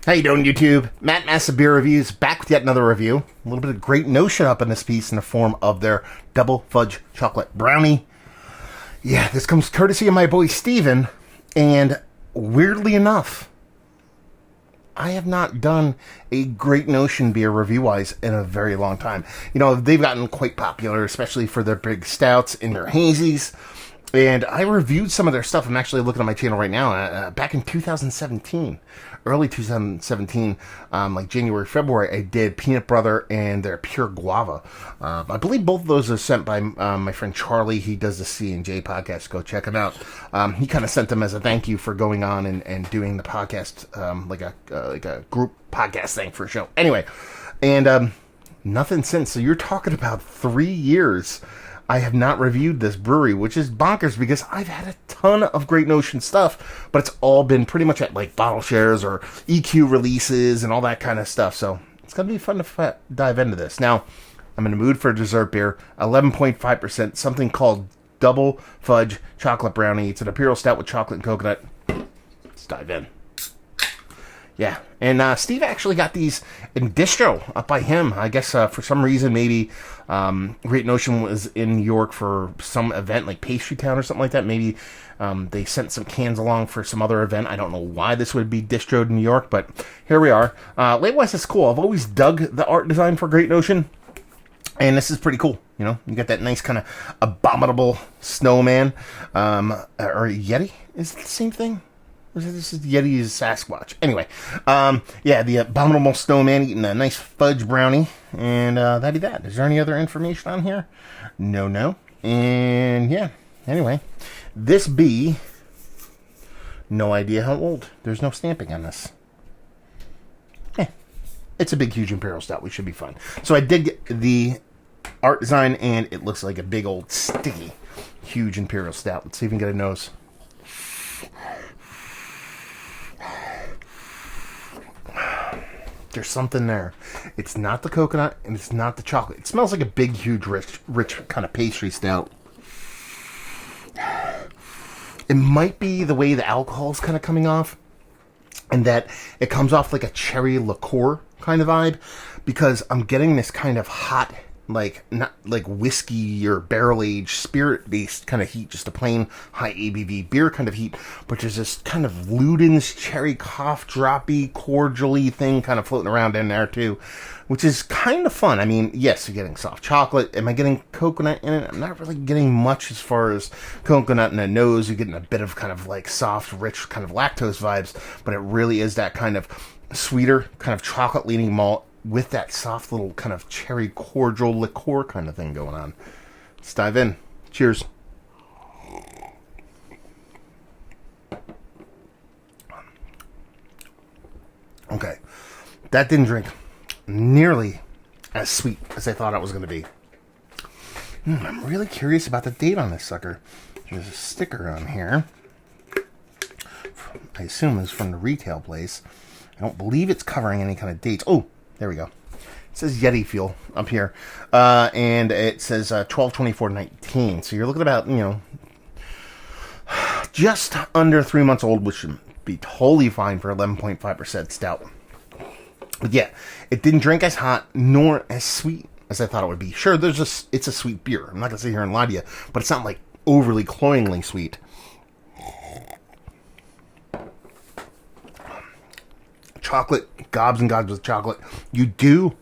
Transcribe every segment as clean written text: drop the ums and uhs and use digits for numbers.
How you doing, YouTube? Matt Massa Beer Reviews, back with yet another review. A little bit of Great Notion up in this piece in the form of their double fudge chocolate brownie. Yeah, this comes courtesy of my boy Steven, and weirdly enough, I have not done a Great Notion beer review-wise in a very long time. You know, they've gotten quite popular, especially for their big stouts and their hazies. And I reviewed some of their stuff. I'm actually looking at my channel right now. Back in 2017, early 2017, like January, February, I did Peanut Brother and their Pure Guava. I believe both of those are sent by my friend Charlie. He does the C&J podcast. Go check him out. He kind of sent them as a thank you for going on and doing the podcast, like a group podcast thing for a show. Anyway, and nothing since. So you're talking about 3 years. I have not reviewed this brewery, which is bonkers because I've had a ton of Great Notion stuff, but it's all been pretty much at like bottle shares or EQ releases and all that kind of stuff. So it's going to be fun to dive into this. Now, I'm in the mood for a dessert beer, 11.5%, something called Double Fudge Chocolate Brownie. It's an Imperial Stout with chocolate and coconut. Let's dive in. Yeah, and Steve actually got these in distro up by him. I guess for some reason, maybe Great Notion was in New York for some event like Pastry Town or something like that. Maybe they sent some cans along for some other event. I don't know why this would be distroed in New York, but here we are. Label-wise, it's cool. I've always dug the art design for Great Notion, and this is pretty cool. You know, you got that nice kind of abominable snowman, or Yeti. Is it the same thing? This is Yeti's Sasquatch. Anyway, yeah, the abominable snowman eating a nice fudge brownie, and that'd be that. Is there any other information on here? No. And yeah, anyway, this be no idea how old. There's no stamping on this. It's a big, huge Imperial Stout. We should be fine. So I did get the art design, and it looks like a big old sticky, huge Imperial Stout. Let's see if we can get a nose. There's something there. It's not the coconut, and it's not the chocolate. It smells like a big, huge, rich kind of pastry stout. It might be the way the alcohol is kind of coming off, and that it comes off like a cherry liqueur kind of vibe, because I'm getting this kind of hot, like, not like whiskey or barrel-aged spirit-based kind of heat, just a plain high ABV beer kind of heat, but there's this kind of Luden's cherry cough droppy, cordially thing kind of floating around in there too, which is kind of fun. I mean, yes, you're getting soft chocolate. Am I getting coconut in it? I'm not really getting much as far as coconut in the nose. You're getting a bit of kind of like soft, rich kind of lactose vibes, but it really is that kind of sweeter, kind of chocolate-leaning malt with that soft little kind of cherry cordial liqueur kind of thing going on. Let's dive in. Cheers. Okay. That didn't drink nearly as sweet as I thought it was going to be. I'm really curious about the date on this sucker. There's a sticker on here. I assume it's from the retail place. I don't believe it's covering any kind of dates. Oh, there we go. It says Yeti Fuel up here. And it says 12/24/19. So you're looking about, you know, just under 3 months old, which should be totally fine for 11.5% stout. But yeah, it didn't drink as hot nor as sweet as I thought it would be. Sure, it's a sweet beer. I'm not going to sit here and lie to you, but it's not like overly cloyingly sweet. Chocolate, gobs and gobs of chocolate. You do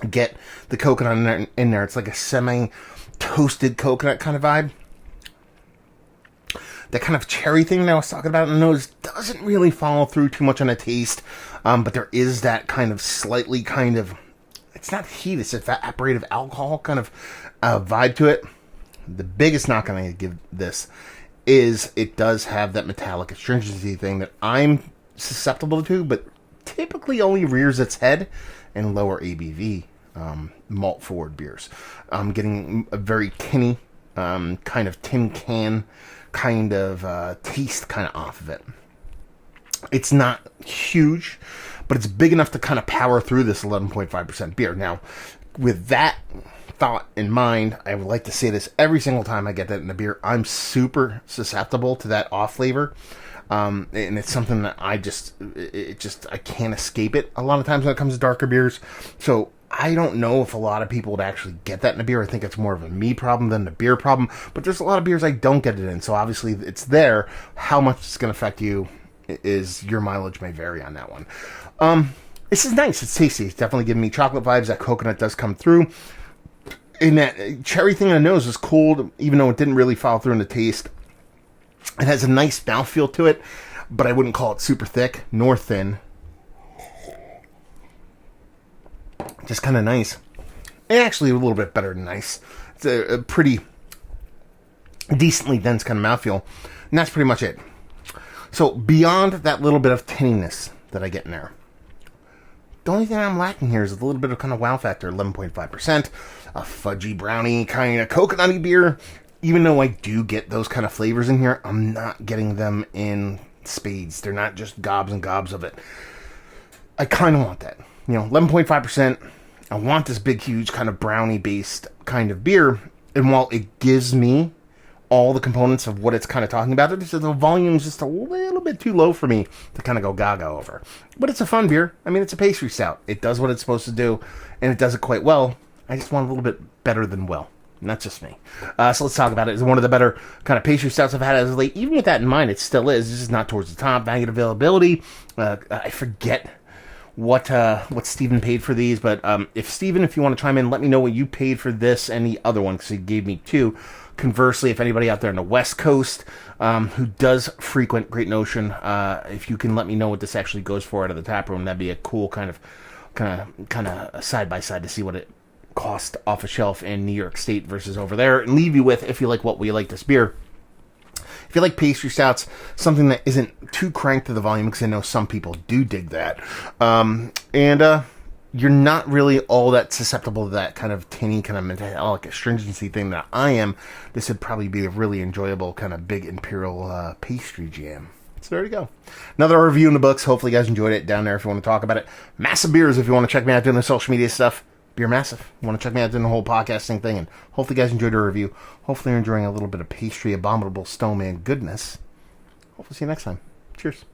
get the coconut in there. It's like a semi-toasted coconut kind of vibe. That kind of cherry thing that I was talking about in the nose doesn't really follow through too much on the taste, but there is that kind of slightly kind of, it's not heat, it's evaporative alcohol kind of vibe to it. The biggest knock I'm going to give this is it does have that metallic astringency thing that I'm susceptible to, but typically only rears its head in lower ABV malt forward beers. I'm getting a very tinny kind of tin can kind of taste kind of off of it. It's not huge, but it's big enough to kind of power through this 11.5% beer. Now, with that thought in mind, I would like to say this every single time I get that in a beer. I'm super susceptible to that off flavor. And it's something that I can't escape it a lot of times when it comes to darker beers. So I don't know if a lot of people would actually get that in a beer. I think it's more of a me problem than a beer problem. But there's a lot of beers I don't get it in. So obviously it's there. How much it's going to affect you is your mileage may vary on that one. This is nice. It's tasty. It's definitely giving me chocolate vibes. That coconut does come through. And that cherry thing on the nose is cold, even though it didn't really follow through in the taste. It has a nice mouthfeel to it, but I wouldn't call it super thick nor thin. Just kind of nice. And actually a little bit better than nice. It's a pretty decently dense kind of mouthfeel. And that's pretty much it. So beyond that little bit of tinniness that I get in there, the only thing I'm lacking here is a little bit of kind of wow factor. 11.5%. A fudgy, brownie kind of coconutty beer. Even though I do get those kind of flavors in here, I'm not getting them in spades. They're not just gobs and gobs of it. I kind of want that. 11.5%. I want this big, huge kind of brownie-based kind of beer. And while it gives me all the components of what it's kind of talking about, the volume's just a little bit too low for me to kind of go gaga over. But it's a fun beer. I mean, it's a pastry stout. It does what it's supposed to do, and it does it quite well. I just want a little bit better than well. And that's just me. So let's talk about it. It's one of the better kind of pastry stouts I've had as of late. Even with that in mind, it still is. This is not towards the top. Bag availability. I forget what Steven paid for these, but if you want to chime in, let me know what you paid for this and the other one, because he gave me two. Conversely, if anybody out there on the West Coast who does frequent Great Notion, if you can let me know what this actually goes for out of the tap room, that'd be a cool kind of side by side to see what it cost off a shelf in New York State versus over there, and leave you with, if you like what we like this beer. If you like pastry stouts, something that isn't too cranked to the volume, because I know some people do dig that, and you're not really all that susceptible to that kind of tinny, kind of metallic astringency thing that I am, this would probably be a really enjoyable kind of big Imperial pastry jam. So there you go. Another review in the books. Hopefully you guys enjoyed it. Down there if you want to talk about it. Massive Beers if you want to check me out doing the social media stuff. Beer Massive. You want to check me out doing the whole podcasting thing. And hopefully you guys enjoyed the review. Hopefully you're enjoying a little bit of pastry, abominable snowman goodness. Hopefully see you next time. Cheers.